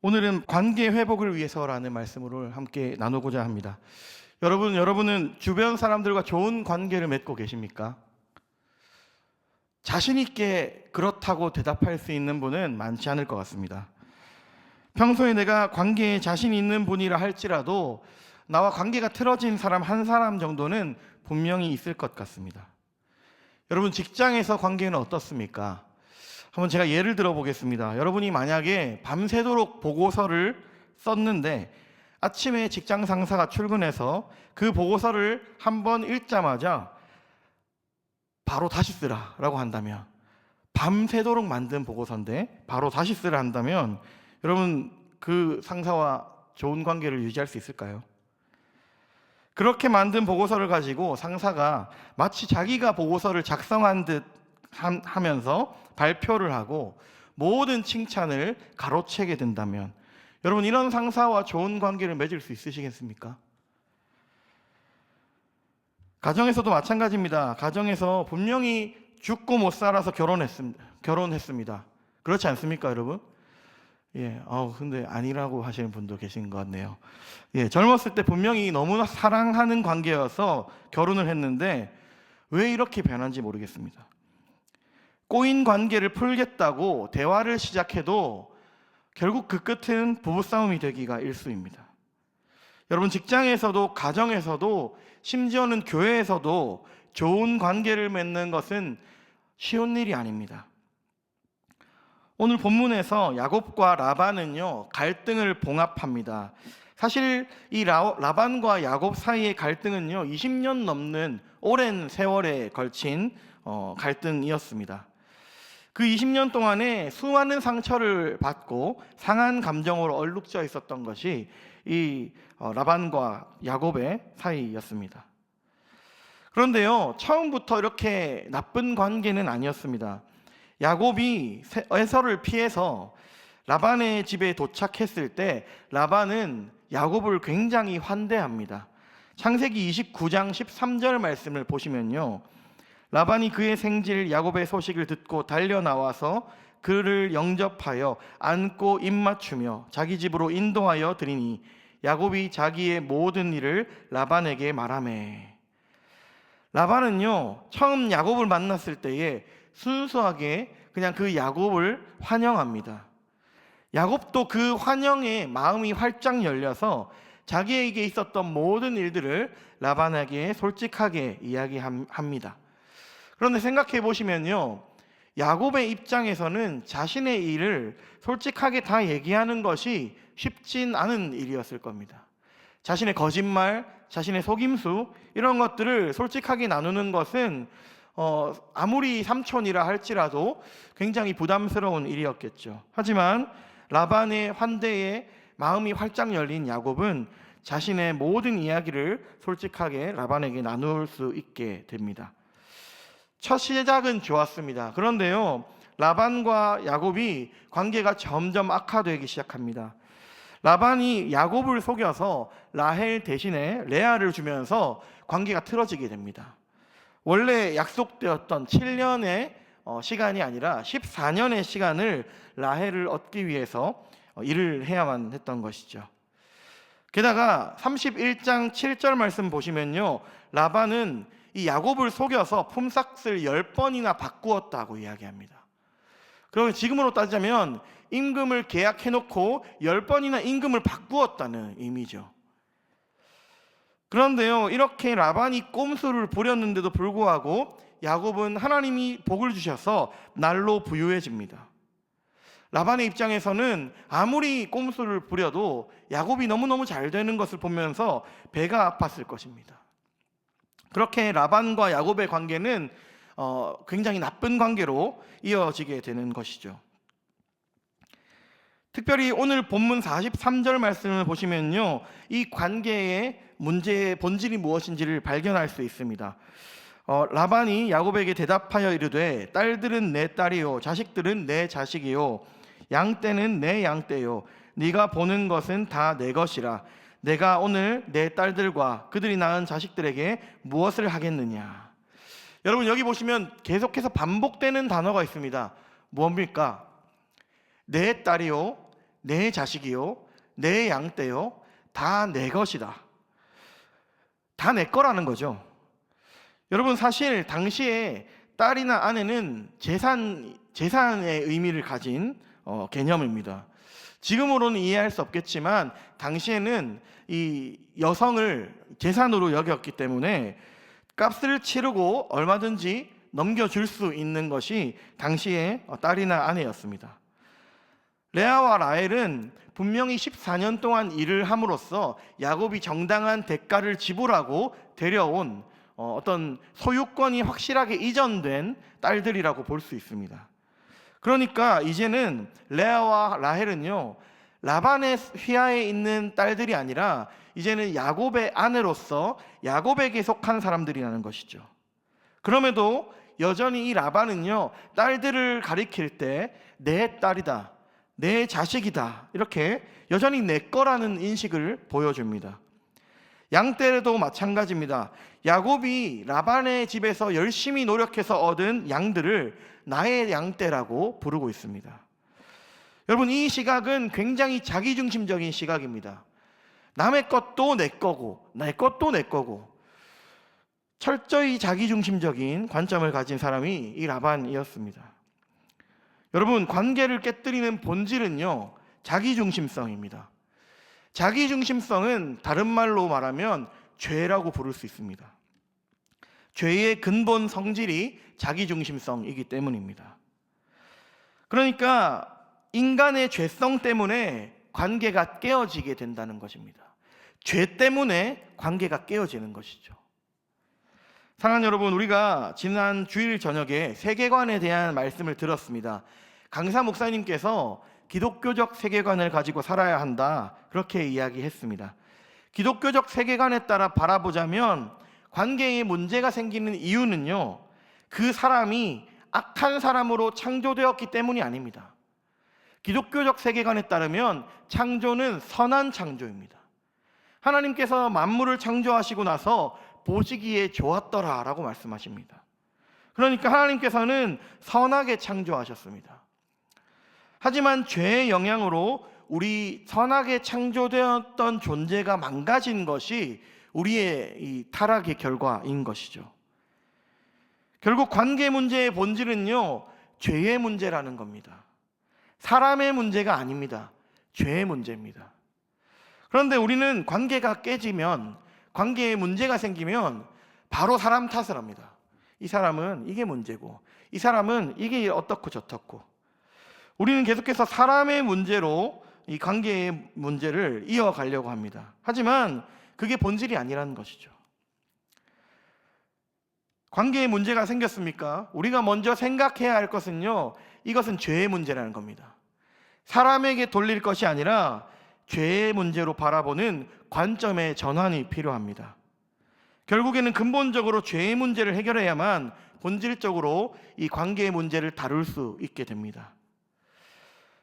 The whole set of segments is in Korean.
오늘은 관계 회복을 위해서라는 말씀을 함께 나누고자 합니다. 여러분은 주변 사람들과 좋은 관계를 맺고 계십니까? 자신 있게 그렇다고 대답할 수 있는 분은 많지 않을 것 같습니다. 평소에 내가 관계에 자신 있는 분이라 할지라도 나와 관계가 틀어진 사람 한 사람 정도는 분명히 있을 것 같습니다. 여러분, 직장에서 관계는 어떻습니까? 한번 제가 예를 들어 보겠습니다. 여러분이 만약에 밤새도록 보고서를 썼는데 아침에 직장 상사가 출근해서 그 보고서를 한번 읽자마자 바로 다시 쓰라라고 한다면, 밤새도록 만든 보고서인데 바로 다시 쓰라 한다면 여러분, 그 상사와 좋은 관계를 유지할 수 있을까요? 그렇게 만든 보고서를 가지고 상사가 마치 자기가 보고서를 작성한 듯 하면서 발표를 하고 모든 칭찬을 가로채게 된다면 여러분, 이런 상사와 좋은 관계를 맺을 수 있으시겠습니까? 가정에서도 마찬가지입니다. 가정에서 분명히 죽고 못 살아서 결혼했습니다. 그렇지 않습니까, 여러분? 근데 아니라고 하시는 분도 계신 것 같네요. 젊었을 때 분명히 너무나 사랑하는 관계여서 결혼을 했는데 왜 이렇게 변한지 모르겠습니다. 꼬인 관계를 풀겠다고 대화를 시작해도 결국 그 끝은 부부싸움이 되기가 일쑤입니다. 여러분, 직장에서도 가정에서도 심지어는 교회에서도 좋은 관계를 맺는 것은 쉬운 일이 아닙니다. 오늘 본문에서 야곱과 라반은요, 갈등을 봉합합니다. 사실 이 라반과 야곱 사이의 갈등은요, 20년 넘는 오랜 세월에 걸친 갈등이었습니다. 그 20년 동안에 수많은 상처를 받고 상한 감정으로 얼룩져 있었던 것이 이 라반과 야곱의 사이였습니다. 그런데요, 처음부터 이렇게 나쁜 관계는 아니었습니다. 야곱이 에서를 피해서 라반의 집에 도착했을 때 라반은 야곱을 굉장히 환대합니다. 창세기 29장 13절 말씀을 보시면요, 라반이 그의 생질 야곱의 소식을 듣고 달려나와서 그를 영접하여 안고 입맞추며 자기 집으로 인도하여 드리니 야곱이 자기의 모든 일을 라반에게 말하매. 라반은요, 처음 야곱을 만났을 때에 순수하게 그냥 그 야곱을 환영합니다. 야곱도 그 환영에 마음이 활짝 열려서 자기에게 있었던 모든 일들을 라반에게 솔직하게 이야기합니다. 그런데 생각해 보시면요, 야곱의 입장에서는 자신의 일을 솔직하게 다 얘기하는 것이 쉽진 않은 일이었을 겁니다. 자신의 거짓말, 자신의 속임수, 이런 것들을 솔직하게 나누는 것은 아무리 삼촌이라 할지라도 굉장히 부담스러운 일이었겠죠. 하지만 라반의 환대에 마음이 활짝 열린 야곱은 자신의 모든 이야기를 솔직하게 라반에게 나눌 수 있게 됩니다. 첫 시작은 좋았습니다. 그런데요, 라반과 야곱이 관계가 점점 악화되기 시작합니다. 라반이 야곱을 속여서 라헬 대신에 레아를 주면서 관계가 틀어지게 됩니다. 원래 약속되었던 7년의 시간이 아니라 14년의 시간을 라헬을 얻기 위해서 일을 해야만 했던 것이죠. 게다가 31장 7절 말씀 보시면요, 라반은 이 야곱을 속여서 품삯을 10번이나 바꾸었다고 이야기합니다. 그러면 지금으로 따지자면 임금을 계약해놓고 10번이나 임금을 바꾸었다는 의미죠. 그런데요, 이렇게 라반이 꼼수를 부렸는데도 불구하고 야곱은 하나님이 복을 주셔서 날로 부유해집니다. 라반의 입장에서는 아무리 꼼수를 부려도 야곱이 너무너무 잘 되는 것을 보면서 배가 아팠을 것입니다. 그렇게 라반과 야곱의 관계는 굉장히 나쁜 관계로 이어지게 되는 것이죠. 특별히 오늘 본문 43절 말씀을 보시면요, 이 관계의 문제의 본질이 무엇인지를 발견할 수 있습니다. 라반이 야곱에게 대답하여 이르되 딸들은 내 딸이요 자식들은 내 자식이요 양떼는 내 양떼요 네가 보는 것은 다 내 것이라 내가 오늘 내 딸들과 그들이 낳은 자식들에게 무엇을 하겠느냐. 여러분, 여기 보시면 계속해서 반복되는 단어가 있습니다. 뭡니까? 내 딸이요 내 자식이요, 내 양떼요, 다 내 것이다. 다 내 거라는 거죠. 여러분, 사실 당시에 딸이나 아내는 재산의 의미를 가진 개념입니다. 지금으로는 이해할 수 없겠지만 당시에는 이 여성을 재산으로 여겼기 때문에 값을 치르고 얼마든지 넘겨줄 수 있는 것이 당시의 딸이나 아내였습니다. 레아와 라헬은 분명히 14년 동안 일을 함으로써 야곱이 정당한 대가를 지불하고 데려온 어떤 소유권이 확실하게 이전된 딸들이라고 볼 수 있습니다. 그러니까 이제는 레아와 라헬은요, 라반의 휘하에 있는 딸들이 아니라 이제는 야곱의 아내로서 야곱에게 속한 사람들이라는 것이죠. 그럼에도 여전히 이 라반은요, 딸들을 가리킬 때 내 딸이다, 내 자식이다, 이렇게 여전히 내 거라는 인식을 보여줍니다. 양떼도 마찬가지입니다. 야곱이 라반의 집에서 열심히 노력해서 얻은 양들을 나의 양떼라고 부르고 있습니다. 여러분, 이 시각은 굉장히 자기중심적인 시각입니다. 남의 것도 내 거고 내 것도 내 거고 철저히 자기중심적인 관점을 가진 사람이 이 라반이었습니다. 여러분, 관계를 깨뜨리는 본질은요, 자기중심성입니다. 자기중심성은 다른 말로 말하면 죄라고 부를 수 있습니다. 죄의 근본 성질이 자기중심성이기 때문입니다. 그러니까 인간의 죄성 때문에 관계가 깨어지게 된다는 것입니다. 죄 때문에 관계가 깨어지는 것이죠. 사랑하는 여러분, 우리가 지난 주일 저녁에 세계관에 대한 말씀을 들었습니다. 강사 목사님께서 기독교적 세계관을 가지고 살아야 한다, 그렇게 이야기했습니다. 기독교적 세계관에 따라 바라보자면 관계에 문제가 생기는 이유는요, 그 사람이 악한 사람으로 창조되었기 때문이 아닙니다. 기독교적 세계관에 따르면 창조는 선한 창조입니다. 하나님께서 만물을 창조하시고 나서 보시기에 좋았더라 라고 말씀하십니다. 그러니까 하나님께서는 선하게 창조하셨습니다. 하지만 죄의 영향으로 우리 선하게 창조되었던 존재가 망가진 것이 우리의 이 타락의 결과인 것이죠. 결국 관계 문제의 본질은요, 죄의 문제라는 겁니다. 사람의 문제가 아닙니다. 죄의 문제입니다. 그런데 우리는 관계가 깨지면, 관계에 문제가 생기면 바로 사람 탓을 합니다. 이 사람은 이게 문제고, 이 사람은 이게 어떻고 저떻고. 우리는 계속해서 사람의 문제로 이 관계의 문제를 이어가려고 합니다. 하지만 그게 본질이 아니라는 것이죠. 관계에 문제가 생겼습니까? 우리가 먼저 생각해야 할 것은요, 이것은 죄의 문제라는 겁니다. 사람에게 돌릴 것이 아니라 죄의 문제로 바라보는 관점의 전환이 필요합니다. 결국에는 근본적으로 죄의 문제를 해결해야만 본질적으로 이 관계의 문제를 다룰 수 있게 됩니다.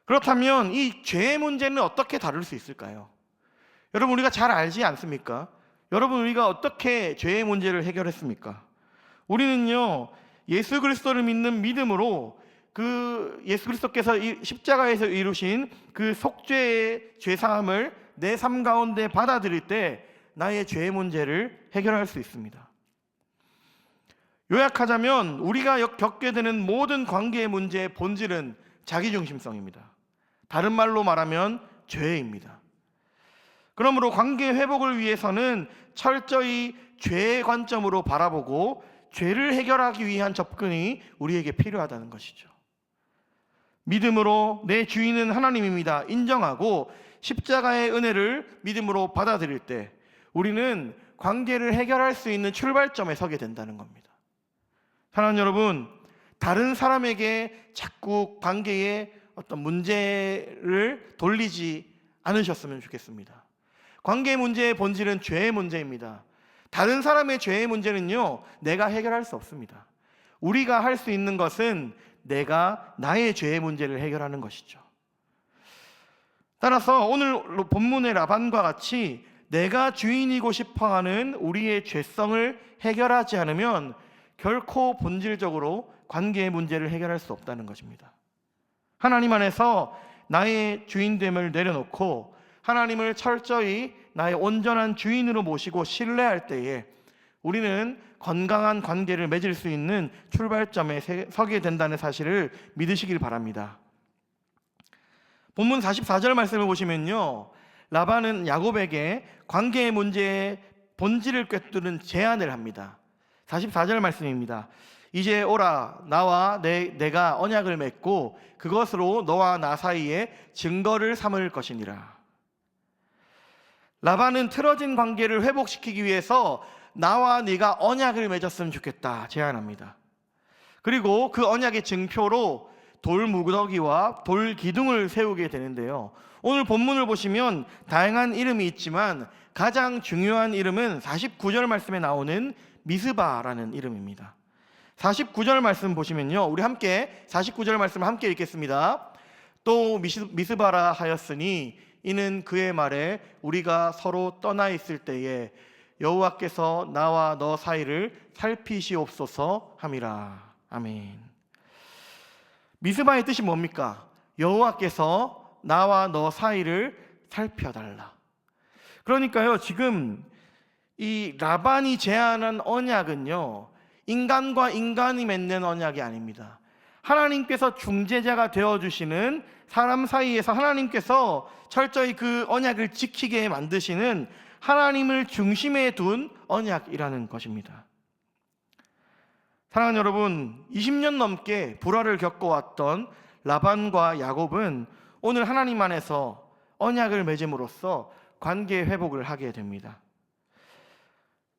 그렇다면 이 죄의 문제는 어떻게 다룰 수 있을까요? 여러분, 우리가 잘 알지 않습니까? 여러분, 우리가 어떻게 죄의 문제를 해결했습니까? 우리는요, 예수 그리스도를 믿는 믿음으로 그 예수 그리스도께서 십자가에서 이루신 그 속죄의 죄사함을 내 삶 가운데 받아들일 때 나의 죄의 문제를 해결할 수 있습니다. 요약하자면 우리가 겪게 되는 모든 관계의 문제의 본질은 자기중심성입니다. 다른 말로 말하면 죄입니다. 그러므로 관계 회복을 위해서는 철저히 죄의 관점으로 바라보고 죄를 해결하기 위한 접근이 우리에게 필요하다는 것이죠. 믿음으로 내 주인은 하나님입니다 인정하고 십자가의 은혜를 믿음으로 받아들일 때 우리는 관계를 해결할 수 있는 출발점에 서게 된다는 겁니다. 사랑하는 여러분, 다른 사람에게 자꾸 관계에 어떤 문제를 돌리지 않으셨으면 좋겠습니다. 관계 문제의 본질은 죄의 문제입니다. 다른 사람의 죄의 문제는요, 내가 해결할 수 없습니다. 우리가 할 수 있는 것은 내가 나의 죄의 문제를 해결하는 것이죠. 따라서 오늘 본문의 라반과 같이 내가 주인이고 싶어하는 우리의 죄성을 해결하지 않으면 결코 본질적으로 관계의 문제를 해결할 수 없다는 것입니다. 하나님 안에서 나의 주인됨을 내려놓고 하나님을 철저히 나의 온전한 주인으로 모시고 신뢰할 때에 우리는 건강한 관계를 맺을 수 있는 출발점에 서게 된다는 사실을 믿으시길 바랍니다. 본문 44절 말씀을 보시면요, 라반은 야곱에게 관계의 문제의 본질을 꿰뚫는 제안을 합니다. 44절 말씀입니다. 이제 오라, 나와 내가 언약을 맺고 그것으로 너와 나 사이에 증거를 삼을 것이니라. 라반은 틀어진 관계를 회복시키기 위해서 나와 네가 언약을 맺었으면 좋겠다 제안합니다. 그리고 그 언약의 증표로 돌 무더기와 돌 기둥을 세우게 되는데요, 오늘 본문을 보시면 다양한 이름이 있지만 가장 중요한 이름은 49절 말씀에 나오는 미스바라는 이름입니다. 49절 말씀 보시면요, 우리 함께 49절 말씀을 함께 읽겠습니다. 또 미스바라 하였으니 이는 그의 말에 우리가 서로 떠나 있을 때에 여호와께서 나와 너 사이를 살피시옵소서 함이라. 아멘. 미스바의 뜻이 뭡니까? 여호와께서 나와 너 사이를 살펴달라. 그러니까요, 지금 이 라반이 제안한 언약은요, 인간과 인간이 맺는 언약이 아닙니다. 하나님께서 중재자가 되어주시는 사람 사이에서 하나님께서 철저히 그 언약을 지키게 만드시는 하나님을 중심에 둔 언약이라는 것입니다. 사랑하는 여러분, 20년 넘게 불화를 겪어왔던 라반과 야곱은 오늘 하나님 안에서 언약을 맺음으로써 관계 회복을 하게 됩니다.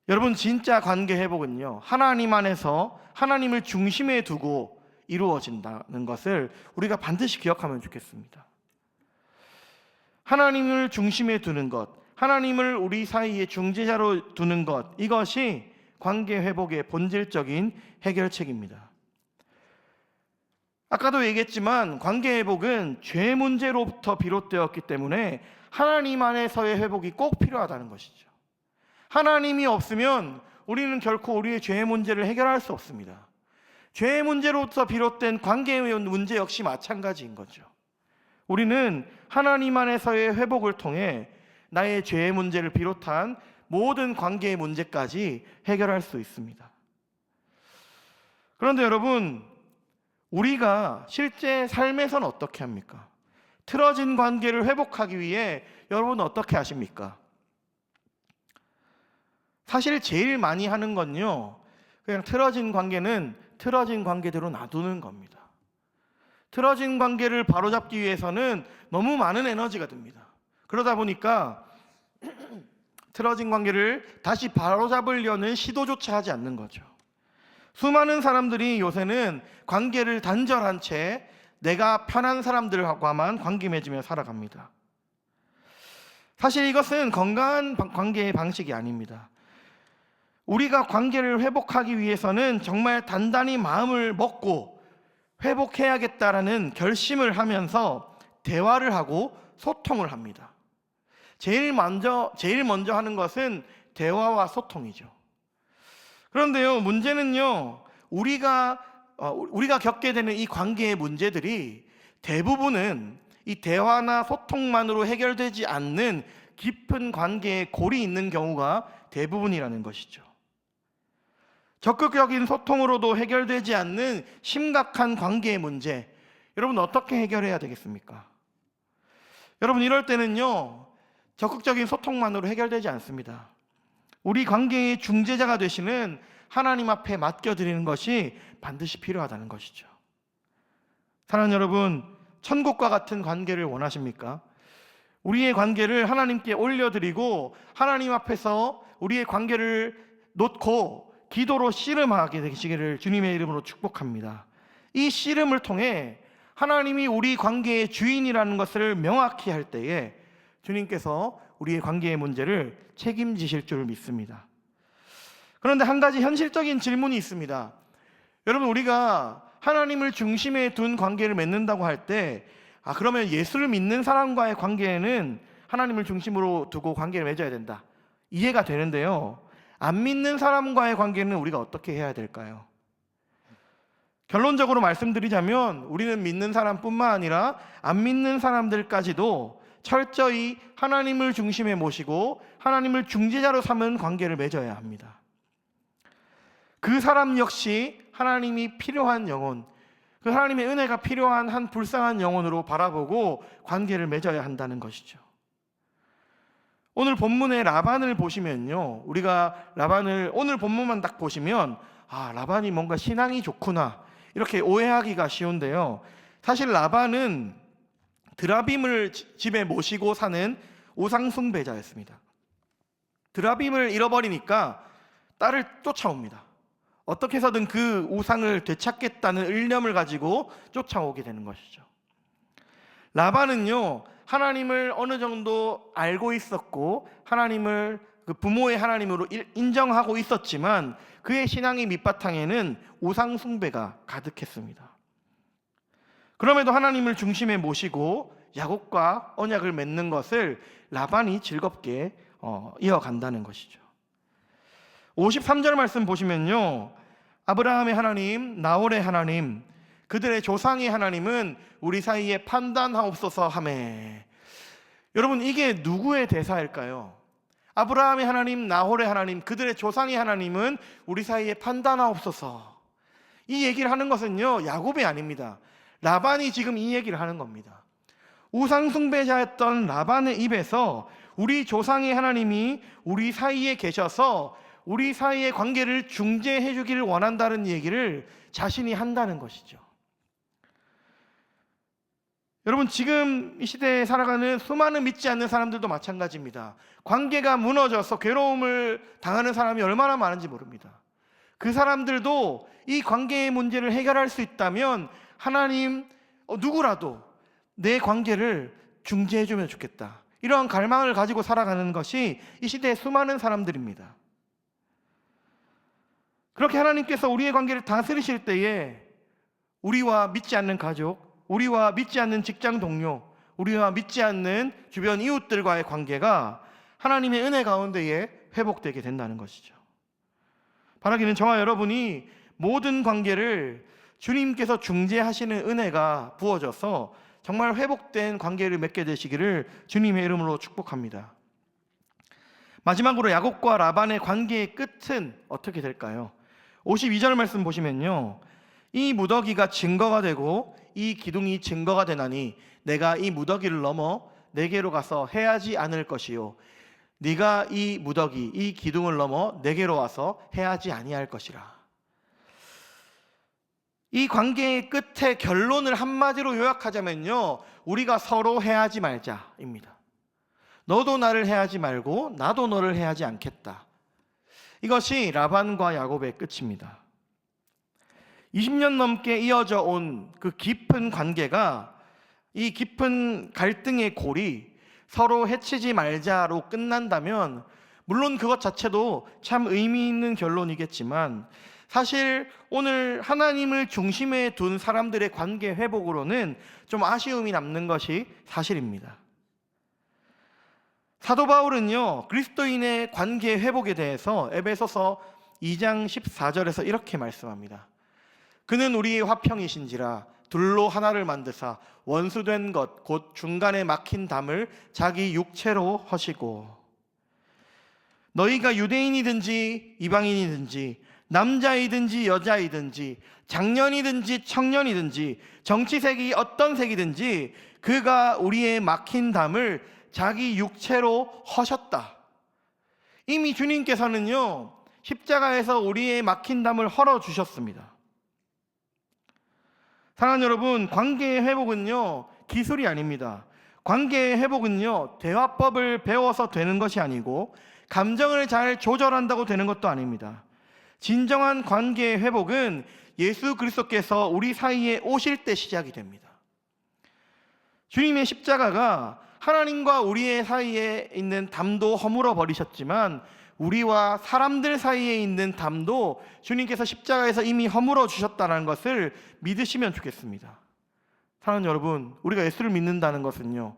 여러분, 진짜 관계 회복은요, 하나님 안에서 하나님을 중심에 두고 이루어진다는 것을 우리가 반드시 기억하면 좋겠습니다. 하나님을 중심에 두는 것, 하나님을 우리 사이에 중재자로 두는 것, 이것이 관계 회복의 본질적인 해결책입니다. 아까도 얘기했지만 관계 회복은 죄 문제로부터 비롯되었기 때문에 하나님 안에서의 회복이 꼭 필요하다는 것이죠. 하나님이 없으면 우리는 결코 우리의 죄의 문제를 해결할 수 없습니다. 죄의 문제로부터 비롯된 관계의 문제 역시 마찬가지인 거죠. 우리는 하나님 안에서의 회복을 통해 나의 죄의 문제를 비롯한 모든 관계의 문제까지 해결할 수 있습니다. 그런데 여러분, 우리가 실제 삶에서는 어떻게 합니까? 틀어진 관계를 회복하기 위해 여러분 어떻게 하십니까? 사실 제일 많이 하는 건요, 그냥 틀어진 관계는 틀어진 관계대로 놔두는 겁니다. 틀어진 관계를 바로잡기 위해서는 너무 많은 에너지가 듭니다. 그러다 보니까 틀어진 관계를 다시 바로잡으려는 시도조차 하지 않는 거죠. 수많은 사람들이 요새는 관계를 단절한 채 내가 편한 사람들과만 관계 맺으며 살아갑니다. 사실 이것은 건강한 관계의 방식이 아닙니다. 우리가 관계를 회복하기 위해서는 정말 단단히 마음을 먹고 회복해야겠다라는 결심을 하면서 대화를 하고 소통을 합니다. 제일 먼저 하는 것은 대화와 소통이죠. 그런데요, 문제는요, 우리가 겪게 되는 이 관계의 문제들이 대부분은 이 대화나 소통만으로 해결되지 않는 깊은 관계에 골이 있는 경우가 대부분이라는 것이죠. 적극적인 소통으로도 해결되지 않는 심각한 관계의 문제, 여러분 어떻게 해결해야 되겠습니까? 여러분, 이럴 때는요, 적극적인 소통만으로 해결되지 않습니다. 우리 관계의 중재자가 되시는 하나님 앞에 맡겨드리는 것이 반드시 필요하다는 것이죠. 사랑하는 여러분, 천국과 같은 관계를 원하십니까? 우리의 관계를 하나님께 올려드리고 하나님 앞에서 우리의 관계를 놓고 기도로 씨름하게 되시기를 주님의 이름으로 축복합니다. 이 씨름을 통해 하나님이 우리 관계의 주인이라는 것을 명확히 할 때에 주님께서 우리의 관계의 문제를 책임지실 줄 믿습니다. 그런데 한 가지 현실적인 질문이 있습니다. 여러분, 우리가 하나님을 중심에 둔 관계를 맺는다고 할 때, 그러면 예수를 믿는 사람과의 관계에는 하나님을 중심으로 두고 관계를 맺어야 된다, 이해가 되는데요, 안 믿는 사람과의 관계는 우리가 어떻게 해야 될까요? 결론적으로 말씀드리자면 우리는 믿는 사람뿐만 아니라 안 믿는 사람들까지도 철저히 하나님을 중심에 모시고 하나님을 중재자로 삼은 관계를 맺어야 합니다. 그 사람 역시 하나님이 필요한 영혼, 그 하나님의 은혜가 필요한 한 불쌍한 영혼으로 바라보고 관계를 맺어야 한다는 것이죠. 오늘 본문의 라반을 보시면요, 우리가 라반을 오늘 본문만 딱 보시면 라반이 뭔가 신앙이 좋구나 이렇게 오해하기가 쉬운데요, 사실 라반은 드라빔을 집에 모시고 사는 우상숭배자였습니다. 드라빔을 잃어버리니까 딸을 쫓아옵니다. 어떻게 해서든 그 우상을 되찾겠다는 일념을 가지고 쫓아오게 되는 것이죠. 라반은요, 하나님을 어느 정도 알고 있었고 하나님을 그 부모의 하나님으로 인정하고 있었지만 그의 신앙의 밑바탕에는 우상 숭배가 가득했습니다. 그럼에도 하나님을 중심에 모시고 야곱과 언약을 맺는 것을 라반이 즐겁게 이어간다는 것이죠. 53절 말씀 보시면요, 아브라함의 하나님, 나홀의 하나님, 그들의 조상의 하나님은 우리 사이에 판단하옵소서 하매. 여러분, 이게 누구의 대사일까요? 아브라함의 하나님, 나홀의 하나님, 그들의 조상의 하나님은 우리 사이에 판단하옵소서. 이 얘기를 하는 것은요, 야곱이 아닙니다. 라반이 지금 이 얘기를 하는 겁니다. 우상숭배자였던 라반의 입에서 우리 조상의 하나님이 우리 사이에 계셔서 우리 사이의 관계를 중재해 주기를 원한다는 얘기를 자신이 한다는 것이죠. 여러분, 지금 이 시대에 살아가는 수많은 믿지 않는 사람들도 마찬가지입니다. 관계가 무너져서 괴로움을 당하는 사람이 얼마나 많은지 모릅니다. 그 사람들도 이 관계의 문제를 해결할 수 있다면 하나님, 누구라도 내 관계를 중재해 주면 좋겠다, 이러한 갈망을 가지고 살아가는 것이 이 시대의 수많은 사람들입니다. 그렇게 하나님께서 우리의 관계를 다스리실 때에 우리와 믿지 않는 가족, 우리와 믿지 않는 직장 동료, 우리와 믿지 않는 주변 이웃들과의 관계가 하나님의 은혜 가운데에 회복되게 된다는 것이죠. 바라기는 저와 여러분이 모든 관계를 주님께서 중재하시는 은혜가 부어져서 정말 회복된 관계를 맺게 되시기를 주님의 이름으로 축복합니다. 마지막으로 야곱과 라반의 관계의 끝은 어떻게 될까요? 52절 말씀 보시면요, 이 무더기가 증거가 되고 이 기둥이 증거가 되나니 내가 이 무더기를 넘어 내게로 가서 해하지 않을 것이요 네가 이 무더기 이 기둥을 넘어 내게로 와서 해하지 아니할 것이라. 이 관계의 끝의 결론을 한마디로 요약하자면요, 우리가 서로 해하지 말자입니다. 너도 나를 해하지 말고 나도 너를 해하지 않겠다. 이것이 라반과 야곱의 끝입니다. 20년 넘게 이어져 온 그 깊은 관계가, 이 깊은 갈등의 골이 서로 해치지 말자로 끝난다면 물론 그것 자체도 참 의미 있는 결론이겠지만 사실 오늘 하나님을 중심에 둔 사람들의 관계 회복으로는 좀 아쉬움이 남는 것이 사실입니다. 사도 바울은요, 그리스도인의 관계 회복에 대해서 에베소서 2장 14절에서 이렇게 말씀합니다. 그는 우리의 화평이신지라 둘로 하나를 만드사 원수된 것 곧 중간에 막힌 담을 자기 육체로 허시고 너희가 유대인이든지 이방인이든지 남자이든지 여자이든지 장년이든지 청년이든지 정치색이 어떤 색이든지 그가 우리의 막힌 담을 자기 육체로 허셨다. 이미 주님께서는요, 십자가에서 우리의 막힌 담을 헐어주셨습니다. 사랑하는 여러분, 관계의 회복은요, 기술이 아닙니다. 관계의 회복은요, 대화법을 배워서 되는 것이 아니고 감정을 잘 조절한다고 되는 것도 아닙니다. 진정한 관계의 회복은 예수 그리스도께서 우리 사이에 오실 때 시작이 됩니다. 주님의 십자가가 하나님과 우리의 사이에 있는 담도 허물어 버리셨지만 우리와 사람들 사이에 있는 담도 주님께서 십자가에서 이미 허물어 주셨다는 것을 믿으시면 좋겠습니다. 사랑하는 여러분, 우리가 예수를 믿는다는 것은요,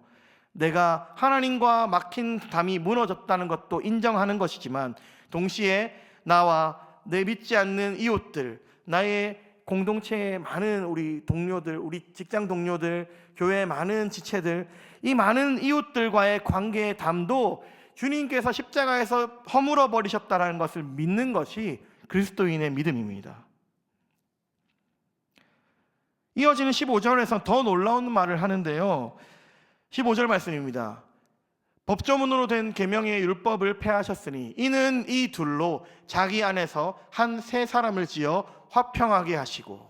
내가 하나님과 막힌 담이 무너졌다는 것도 인정하는 것이지만 동시에 나와 내 믿지 않는 이웃들, 나의 공동체의 많은 우리 동료들, 우리 직장 동료들, 교회의 많은 지체들, 이 많은 이웃들과의 관계의 담도 주님께서 십자가에서 허물어 버리셨다라는 것을 믿는 것이 그리스도인의 믿음입니다. 이어지는 15절에서 더 놀라운 말을 하는데요. 15절 말씀입니다. 법조문으로 된 계명의 율법을 폐하셨으니 이는 이 둘로 자기 안에서 한 세 사람을 지어 화평하게 하시고,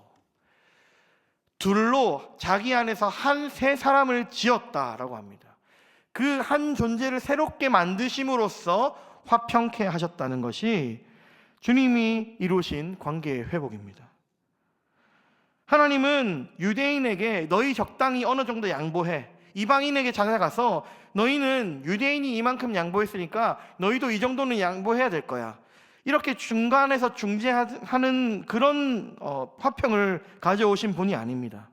둘로 자기 안에서 한 세 사람을 지었다라고 합니다. 그 한 존재를 새롭게 만드심으로써 화평케 하셨다는 것이 주님이 이루신 관계의 회복입니다. 하나님은 유대인에게 너희 적당히 어느 정도 양보해, 이방인에게 찾아가서 너희는 유대인이 이만큼 양보했으니까 너희도 이 정도는 양보해야 될 거야, 이렇게 중간에서 중재하는 그런 화평을 가져오신 분이 아닙니다.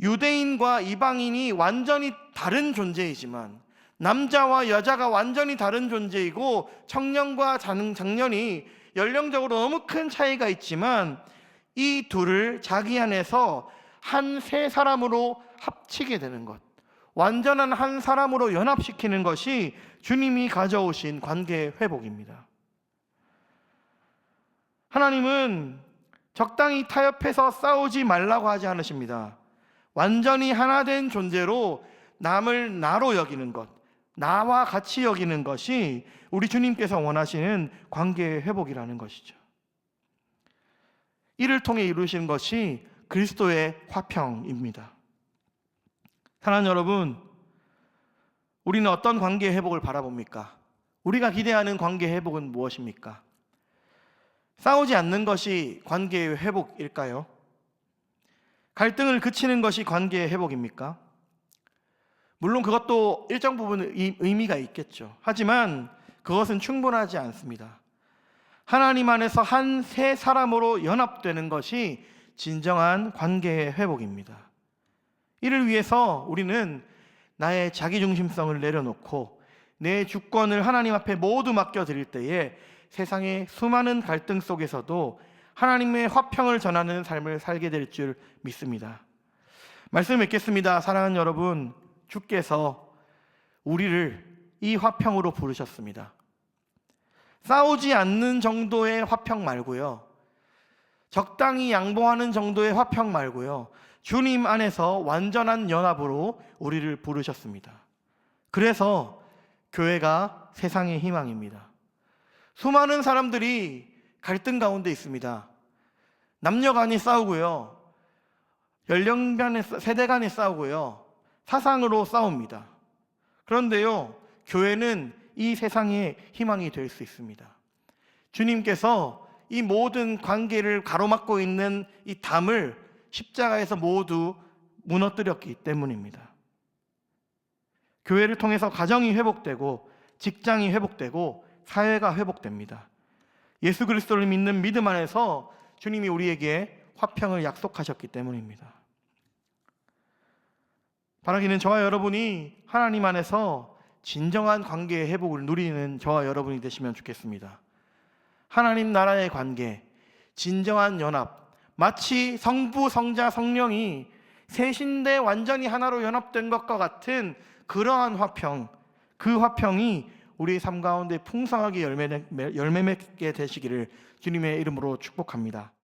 유대인과 이방인이 완전히 다른 존재이지만, 남자와 여자가 완전히 다른 존재이고, 청년과 장년이 연령적으로 너무 큰 차이가 있지만 이 둘을 자기 안에서 한 세 사람으로 합치게 되는 것, 완전한 한 사람으로 연합시키는 것이 주님이 가져오신 관계의 회복입니다. 하나님은 적당히 타협해서 싸우지 말라고 하지 않으십니다. 완전히 하나 된 존재로 남을 나로 여기는 것, 나와 같이 여기는 것이 우리 주님께서 원하시는 관계의 회복이라는 것이죠. 이를 통해 이루신 것이 그리스도의 화평입니다. 사랑하는 여러분, 우리는 어떤 관계의 회복을 바라봅니까? 우리가 기대하는 관계의 회복은 무엇입니까? 싸우지 않는 것이 관계의 회복일까요? 갈등을 그치는 것이 관계의 회복입니까? 물론 그것도 일정 부분 의미가 있겠죠. 하지만 그것은 충분하지 않습니다. 하나님 안에서 한 세 사람으로 연합되는 것이 진정한 관계의 회복입니다. 이를 위해서 우리는 나의 자기중심성을 내려놓고 내 주권을 하나님 앞에 모두 맡겨드릴 때에 세상의 수많은 갈등 속에서도 하나님의 화평을 전하는 삶을 살게 될 줄 믿습니다. 말씀 맺겠습니다. 사랑하는 여러분, 주께서 우리를 이 화평으로 부르셨습니다. 싸우지 않는 정도의 화평 말고요, 적당히 양보하는 정도의 화평 말고요, 주님 안에서 완전한 연합으로 우리를 부르셨습니다. 그래서 교회가 세상의 희망입니다. 수많은 사람들이 갈등 가운데 있습니다. 남녀 간에 싸우고요, 연령 간에, 세대 간에 싸우고요, 사상으로 싸웁니다. 그런데요, 교회는 이 세상의 희망이 될 수 있습니다. 주님께서 이 모든 관계를 가로막고 있는 이 담을 십자가에서 모두 무너뜨렸기 때문입니다. 교회를 통해서 가정이 회복되고, 직장이 회복되고, 사회가 회복됩니다. 예수 그리스도를 믿는 믿음 안에서 주님이 우리에게 화평을 약속하셨기 때문입니다. 바라기는 저와 여러분이 하나님 안에서 진정한 관계의 회복을 누리는 저와 여러분이 되시면 좋겠습니다. 하나님 나라의 관계, 진정한 연합, 마치 성부, 성자, 성령이 셋인데 완전히 하나로 연합된 것과 같은 그러한 화평, 그 화평이 우리의 삶 가운데 풍성하게 열매 맺게 되시기를 주님의 이름으로 축복합니다.